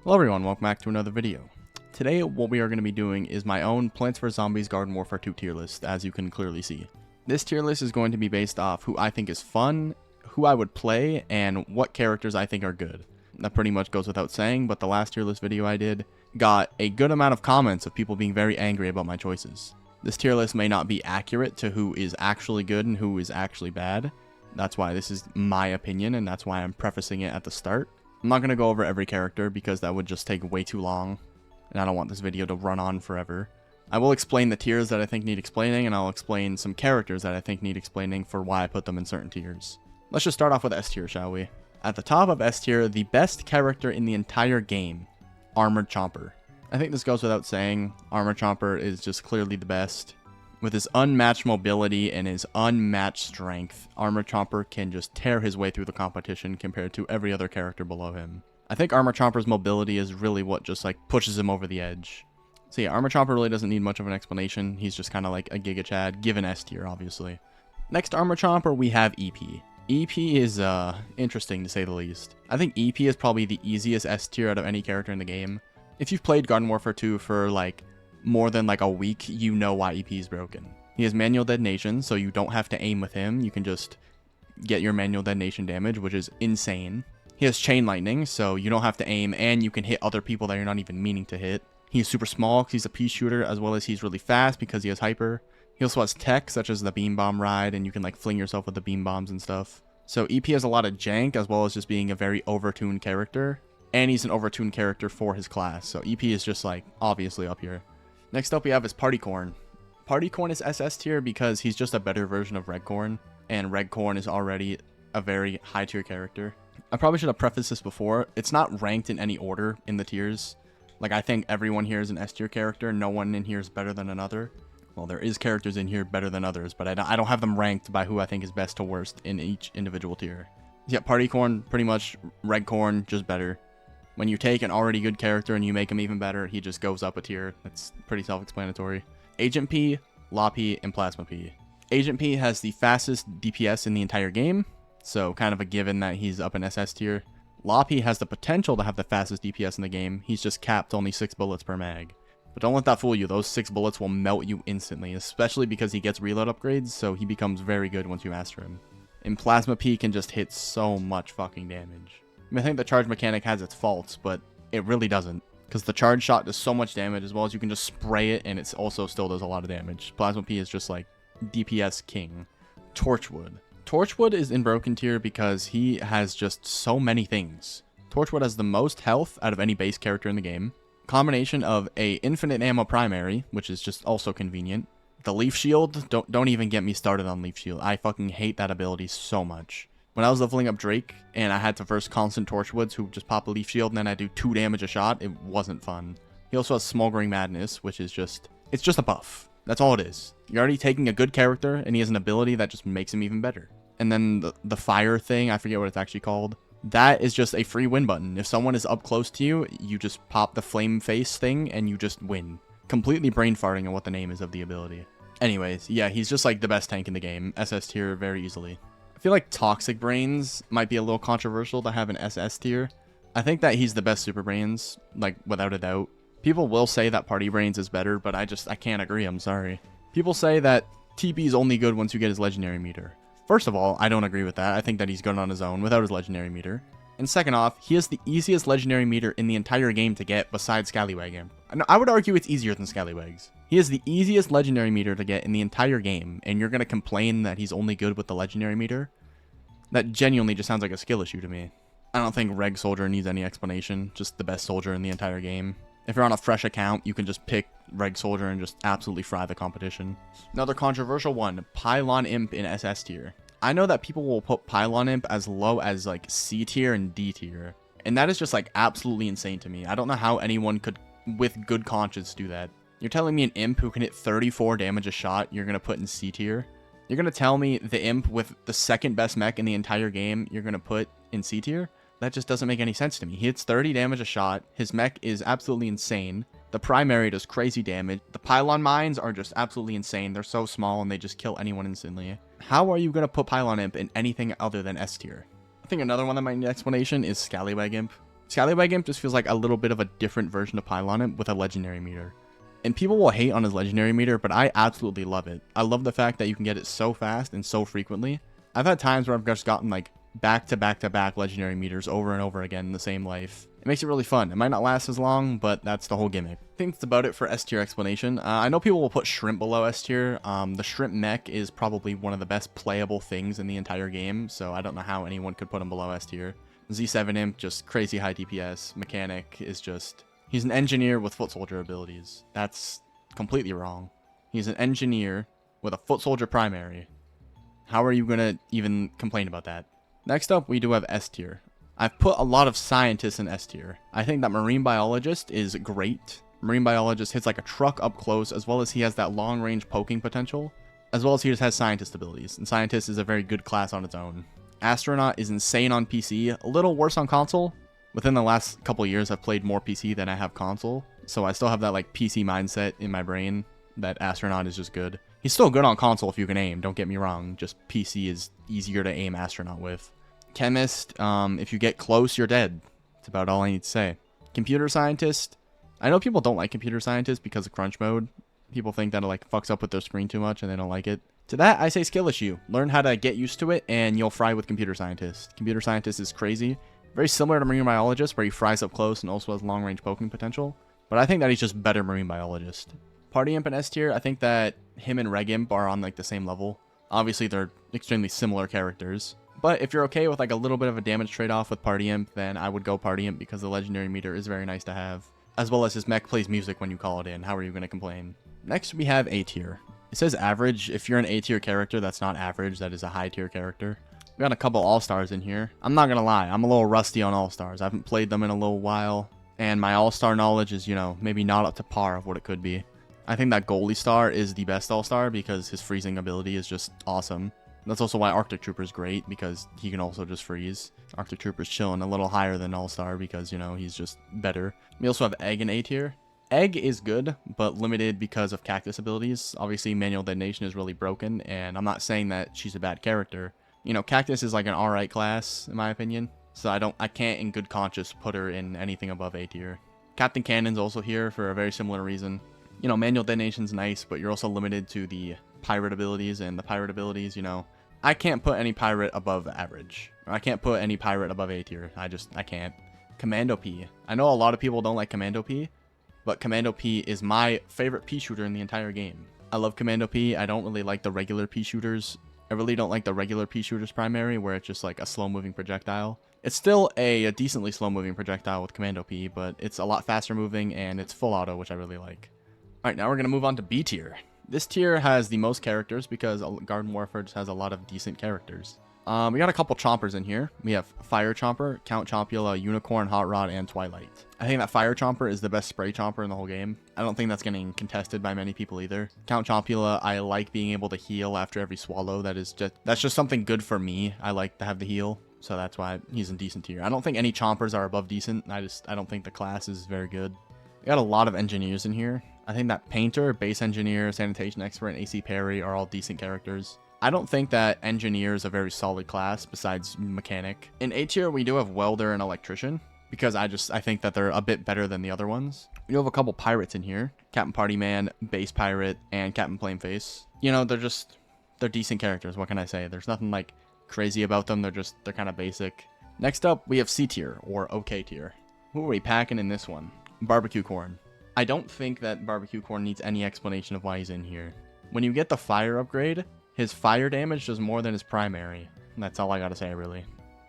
Hello everyone, welcome back to another video. Today what we are going to be doing is my own Plants vs Zombies Garden Warfare 2 tier list, as you can clearly see. This tier list is going to be based off who I think is fun, who I would play, and what characters I think are good. That pretty much goes without saying, but the last tier list video I did got a good amount of comments of people being very angry about my choices. This tier list may not be accurate to who is actually good and who is actually bad. That's why this is my opinion, and that's why I'm prefacing it at the start. I'm not going to go over every character because that would just take way too long, and I don't want this video to run on forever. I will explain the tiers that I think need explaining, and I'll explain some characters that I think need explaining for why I put them in certain tiers. Let's just start off with S tier, shall we? At the top of S tier, the best character in the entire game, Armored Chomper. I think this goes without saying. Armored Chomper is just clearly the best. With his unmatched mobility and his unmatched strength, Armored Chomper can just tear his way through the competition compared to every other character below him. I think Armored Chomper's mobility is really what just like pushes him over the edge. So yeah, Armored Chomper really doesn't need much of an explanation. He's just kind of like a Giga Chad, given S tier, obviously. Next Armored Chomper, we have EP. EP is interesting to say the least. I think EP is probably the easiest S tier out of any character in the game. If you've played Garden Warfare 2 for like more than like a week, you know why EP is broken. He has manual detonation, so you don't have to aim with him. You can just get your manual detonation damage, which is insane. He has chain lightning, so you don't have to aim, and you can hit other people that you're not even meaning to hit. He's super small because he's a pea shooter, as well as he's really fast because he has hyper. He also has tech, such as the beam bomb ride, and you can like fling yourself with the beam bombs and stuff. So EP has a lot of jank, as well as just being a very overtuned character. And he's an overtuned character for his class, so EP is just like obviously up here. Next up we have is Partycorn. Partycorn is SS tier because he's just a better version of Redcorn, and Redcorn is already a very high tier character. I probably should have prefaced this before. It's not ranked in any order in the tiers. Like, I think everyone here is an S tier character. No one in here is better than another. Well, there is characters in here better than others, but I don't have them ranked by who I think is best to worst in each individual tier. Yeah, Partycorn, pretty much Redcorn, just better. When you take an already good character and you make him even better, he just goes up a tier. That's pretty self-explanatory. Agent P, Law P, and Plasma P. Agent P has the fastest DPS in the entire game, so kind of a given that he's up in SS tier. Law P has the potential to have the fastest DPS in the game. He's just capped to only 6 bullets per mag. But don't let that fool you. Those 6 bullets will melt you instantly, especially because he gets reload upgrades, so he becomes very good once you master him. And Plasma P can just hit so much fucking damage. I think the charge mechanic has its faults, but it really doesn't. Because the charge shot does so much damage, as well as you can just spray it, and it also still does a lot of damage. Plasma P is just like DPS king. Torchwood. Torchwood is in broken tier because he has just so many things. Torchwood has the most health out of any base character in the game. Combination of a infinite ammo primary, which is just also convenient. The leaf shield, don't even get me started on leaf shield. I fucking hate that ability so much. When I was leveling up Drake, and I had to first constant Torchwoods who just pop a leaf shield, and then I do 2 damage a shot, it wasn't fun. He also has Smoldering Madness, which is just, it's just a buff. That's all it is. You're already taking a good character, and he has an ability that just makes him even better. And then the fire thing, I forget what it's actually called. That is just a free win button. If someone is up close to you, you just pop the flame face thing, and you just win. Completely brain farting on what the name is of the ability. Anyways, yeah, he's just like the best tank in the game. SS tier very easily. I feel like Toxic Brains might be a little controversial to have an SS tier. I think that he's the best Super Brains, like, without a doubt. People will say that Party Brains is better, but I can't agree, I'm sorry. People say that TP is only good once you get his legendary meter. First of all, I don't agree with that. I think that he's good on his own without his legendary meter. And second off, he has the easiest legendary meter in the entire game to get besides Scallywag Imp. I would argue it's easier than Scallywags. He has the easiest legendary meter to get in the entire game, and you're going to complain that he's only good with the legendary meter? That genuinely just sounds like a skill issue to me. I don't think Reg Soldier needs any explanation, just the best soldier in the entire game. If you're on a fresh account, you can just pick Reg Soldier and just absolutely fry the competition. Another controversial one, Pylon Imp in SS tier. I know that people will put Pylon Imp as low as like C tier and D tier, and that is just like absolutely insane to me. I don't know how anyone could, with good conscience, do that. You're telling me an Imp who can hit 34 damage a shot, you're going to put in C tier? You're going to tell me the Imp with the second best mech in the entire game, you're going to put in C tier? That just doesn't make any sense to me. He hits 30 damage a shot. His mech is absolutely insane. The primary does crazy damage. The pylon mines are just absolutely insane. They're so small and they just kill anyone instantly. How are you going to put Pylon Imp in anything other than S tier? I think another one that might need explanation is Scallywag Imp. Scallywag Imp just feels like a little bit of a different version of Pylon Imp with a legendary meter. And people will hate on his legendary meter, but I absolutely love it. I love the fact that you can get it so fast and so frequently. I've had times where I've just gotten like back to back to back legendary meters over and over again in the same life. It makes it really fun. It might not last as long, but that's the whole gimmick. I think that's about it for S tier explanation. I know people will put Shrimp below S tier. The Shrimp mech is probably one of the best playable things in the entire game, so I don't know how anyone could put him below S tier. Z7 Imp, just crazy high DPS. Mechanic is just... He's an engineer with foot soldier abilities. That's completely wrong. He's an engineer with a foot soldier primary. How are you going to even complain about that? Next up, we do have S tier. I've put a lot of scientists in S tier. I think that Marine Biologist is great. Marine Biologist hits like a truck up close, as well as he has that long range poking potential, as well as he just has Scientist abilities, and Scientist is a very good class on its own. Astronaut is insane on PC, a little worse on console. Within the last couple years, I've played more PC than I have console, so I still have that like PC mindset in my brain that Astronaut is just good. He's still good on console if you can aim, don't get me wrong, just PC is easier to aim Astronaut with. Chemist, if you get close, you're dead. That's about all I need to say. Computer Scientist, I know people don't like Computer Scientist because of crunch mode. People think that it like fucks up with their screen too much and they don't like it. To that, I say skill issue. Learn how to get used to it and you'll fry with Computer Scientist. Computer Scientist is crazy. Very similar to Marine Biologist, where he fries up close and also has long-range poking potential. But I think that he's just better Marine Biologist. Party Imp and S tier, I think that him and Reg Imp are on like the same level. Obviously, they're extremely similar characters. But if you're okay with like a little bit of a damage trade-off with Party Imp, then I would go Party Imp because the legendary meter is very nice to have. As well as his mech plays music when you call it in. How are you going to complain? Next, we have A tier. It says average. If you're an A tier character, that's not average. That is a high tier character. We got a couple All-Stars in here. I'm not going to lie. I'm a little rusty on All-Stars. I haven't played them in a little while. And my All-Star knowledge is, you know, maybe not up to par of what it could be. I think that Goalie Star is the best All-Star because his freezing ability is just awesome. That's also why Arctic Trooper is great, because he can also just freeze. Arctic Trooper's chilling a little higher than All-Star because, you know, he's just better. We also have Egg in A tier. Egg is good, but limited because of Cactus abilities. Obviously, Manual Detonation is really broken, and I'm not saying that she's a bad character. You know, Cactus is like an alright class, in my opinion. So I can't in good conscience put her in anything above A tier. Captain Cannon's also here for a very similar reason. You know, Manual Detonation's nice, but you're also limited to the pirate abilities, and the pirate abilities, you know, I can't put any pirate above average. Or I can't put any pirate above A tier. I can't. Commando P. I know a lot of people don't like Commando P, but Commando P is my favorite P shooter in the entire game. I love Commando P. I don't really like the regular P shooters. I really don't like the regular P shooters primary, where it's just like a slow-moving projectile. It's still a decently slow-moving projectile with Commando P, but it's a lot faster moving, and it's full auto, which I really like. Alright, now we're going to move on to B tier. This tier has the most characters because Garden Warfare just has a lot of decent characters. We got a couple Chompers in here. We have Fire Chomper, Count Chompula, Unicorn, Hot Rod, and Twilight. I think that Fire Chomper is the best spray Chomper in the whole game. I don't think that's getting contested by many people either. Count Chompula, I like being able to heal after every swallow. That's just something good for me. I like to have the heal, so that's why he's in decent tier. I don't think any Chompers are above decent. I don't think the class is very good. We got a lot of engineers in here. I think that Painter, Base Engineer, Sanitation Expert, and AC Parry are all decent characters. I don't think that Engineer is a very solid class besides Mechanic. In A tier, we do have Welder and Electrician because I think that they're a bit better than the other ones. We do have a couple Pirates in here. Captain Partyman, Base Pirate, and Captain Flameface. You know, they're decent characters. What can I say? There's nothing like crazy about them. They're kind of basic. Next up, we have C tier or OK tier. Who are we packing in this one? Barbecue Corn. I don't think that Barbecue Corn needs any explanation of why he's in here. When you get the fire upgrade, his fire damage does more than his primary. That's all I gotta say, really.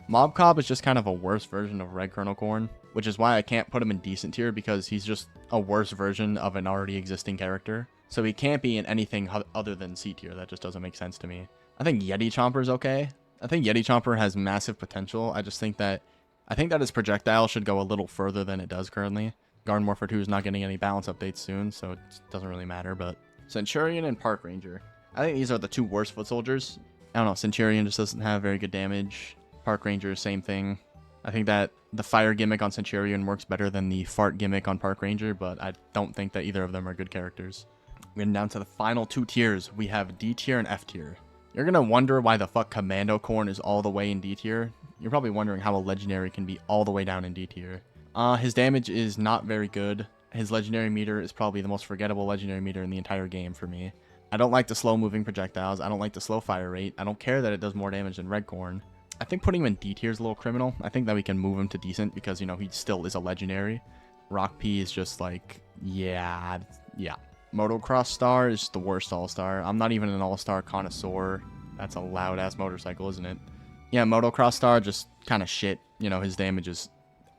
Mob Cobb is just kind of a worse version of Red Colonel Corn, which is why I can't put him in decent tier because he's just a worse version of an already existing character. So he can't be in anything other than C tier. That just doesn't make sense to me. I think Yeti Chomper's okay. I think Yeti Chomper has massive potential. I think that his projectile should go a little further than it does currently. Garden Warfare 2 is not getting any balance updates soon, so it doesn't really matter, but... Centurion and Park Ranger. I think these are the two worst foot soldiers. I don't know, Centurion just doesn't have very good damage. Park Ranger, same thing. I think that the fire gimmick on Centurion works better than the fart gimmick on Park Ranger, but I don't think that either of them are good characters. We're getting down to the final two tiers. We have D tier and F tier. You're gonna wonder why the fuck Commando Corn is all the way in D tier. You're probably wondering how a legendary can be all the way down in D tier. His damage is not very good. His legendary meter is probably the most forgettable legendary meter in the entire game for me. I don't like the slow moving projectiles. I don't like the slow fire rate. I don't care that it does more damage than Redcorn. I think putting him in D tier is a little criminal. I think that we can move him to decent because, you know, he still is a legendary. Rock P is just like, yeah. Motocross Star is the worst all-star. I'm not even an all-star connoisseur. That's a loud-ass motorcycle, isn't it? Yeah, Motocross Star, just kind of shit. You know, his damage is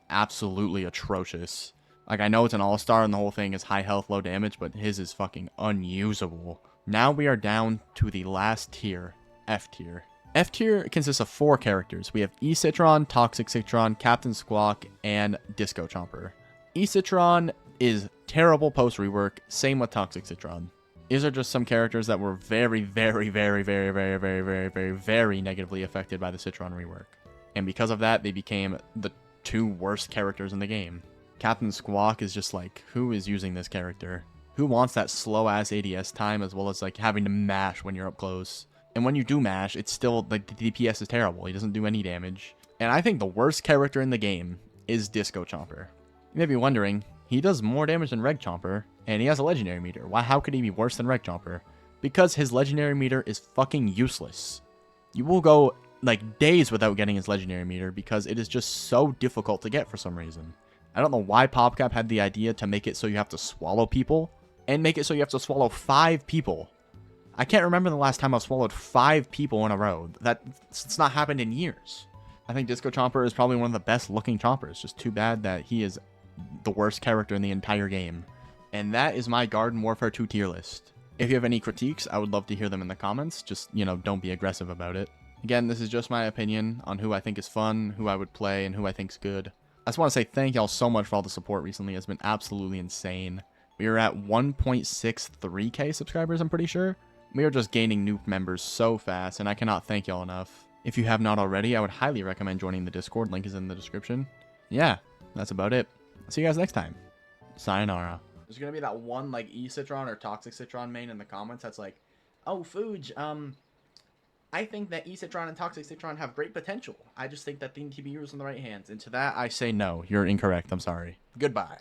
absolutely atrocious. Like, I know it's an all-star and the whole thing is high health, low damage, but his is fucking unusable. Now we are down to the last tier, F tier. F tier consists of 4 characters. We have E-Citron, Toxic Citron, Captain Squawk, and Disco Chomper. E-Citron is terrible post-rework, same with Toxic Citron. These are just some characters that were very negatively affected by the Citron rework. And because of that, they became the 2 worst characters in the game. Captain Squawk is just like, who is using this character? Who wants that slow-ass ADS time as well as like having to mash when you're up close? And when you do mash, it's still, like, the DPS is terrible. He doesn't do any damage. And I think the worst character in the game is Disco Chomper. You may be wondering, he does more damage than Reg Chomper, and he has a legendary meter. Why? How could he be worse than Reg Chomper? Because his legendary meter is fucking useless. You will go, like, days without getting his legendary meter because it is just so difficult to get for some reason. I don't know why PopCap had the idea to make it so you have to swallow people, and make it so you have to swallow 5 people. I can't remember the last time I've swallowed 5 people in a row. It's not happened in years. I think Disco Chomper is probably one of the best looking chompers. Just too bad that he is the worst character in the entire game. And that is my Garden Warfare 2 tier list. If you have any critiques, I would love to hear them in the comments. Just, you know, don't be aggressive about it. Again, this is just my opinion on who I think is fun, who I would play, and who I think's good. I just want to say thank y'all so much for all the support recently. It's been absolutely insane. We are at 1.63k subscribers, I'm pretty sure. We are just gaining new members so fast, and I cannot thank y'all enough. If you have not already, I would highly recommend joining the Discord. Link is in the description. Yeah, that's about it. See you guys next time. Sayonara. There's gonna be that one, like, E-Citron or Toxic Citron main in the comments that's like, oh, Fuge, I think that E-Citron and Toxic Citron have great potential. I just think that they need to be used in the right hands. And to that, I say no. You're incorrect. I'm sorry. Goodbye.